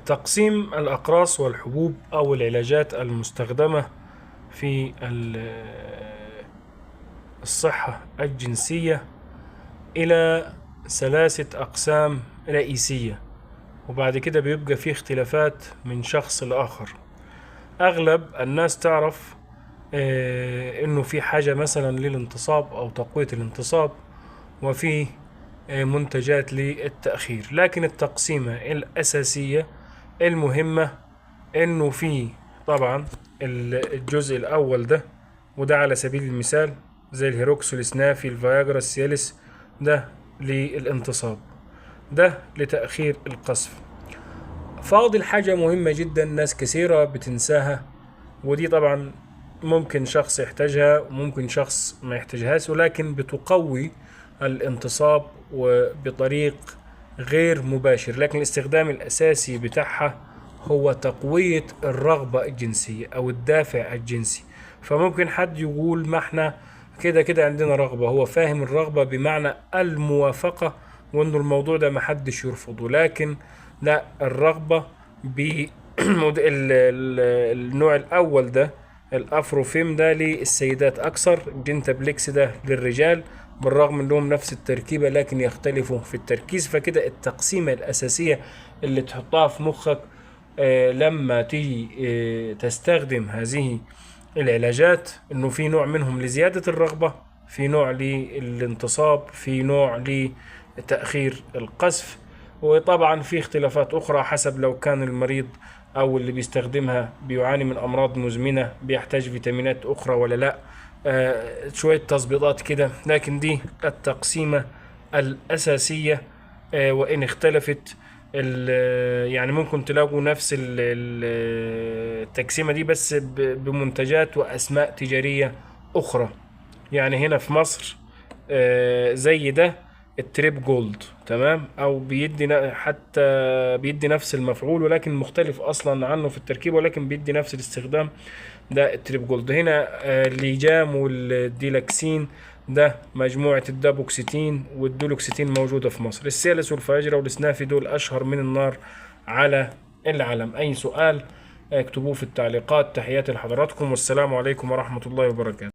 تقسيم الأقراص والحبوب أو العلاجات المستخدمة في الصحة الجنسية إلى 3 أقسام رئيسية، وبعد كده بيبقى فيه اختلافات من شخص لآخر. أغلب الناس تعرف إنه في حاجة مثلا للانتصاب أو تقوية الانتصاب، وفي منتجات للتأخير. لكن التقسيمة الأساسية المهمة إنه في طبعا الجزء الأول ده، وده على سبيل المثال زي الهيروكس، السنافي، الفياجرا، السيالس، ده للانتصاب، ده لتأخير القذف. فاضل حاجة مهمة جدا ناس كثيرة بتنساها، ودي طبعا ممكن شخص يحتاجها وممكن شخص ما يحتاجهاش، ولكن بتقوي الانتصاب وبطريق غير مباشر، لكن الاستخدام الأساسي بتاعها هو تقوية الرغبة الجنسية أو الدافع الجنسي. فممكن حد يقول ما احنا كده كده عندنا رغبة، هو فاهم الرغبة بمعنى الموافقة، وانه الموضوع ده محدش يرفضه، لكن لا، الرغبة النوع الأول ده الأفروفيم ده للسيدات أكثر، جنتابليكس ده للرجال، بالرغم انهم نفس التركيبة لكن يختلفوا في التركيز. فكده التقسيمة الأساسية اللي تحطها في مخك لما تيجي تستخدم هذه العلاجات، انه في نوع منهم لزيادة الرغبة، في نوع للانتصاب، في نوع لتأخير القذف. وطبعا في اختلافات أخرى حسب لو كان المريض أو اللي بيستخدمها بيعاني من أمراض مزمنة بيحتاج فيتامينات أخرى ولا لا، شوية تظبيطات كده. لكن دي التقسيمة الأساسية، وإن اختلفت يعني ممكن تلاقوا نفس التقسيمة دي بس بمنتجات وأسماء تجارية أخرى. يعني هنا في مصر زي ده التريب جولد، تمام، او بيدي حتى بيدي نفس المفعول ولكن مختلف اصلا عنه في التركيب، ولكن بيدي نفس الاستخدام. ده التريب جولد. هنا الليجام والديلاكسين، ده مجموعة الدابوكسيتين والدولوكسيتين موجودة في مصر. السيلس والفاجرا والسنافي دول أشهر من النار على العالم. أي سؤال اكتبوه في التعليقات. تحياتي لحضراتكم، والسلام عليكم ورحمة الله وبركاته.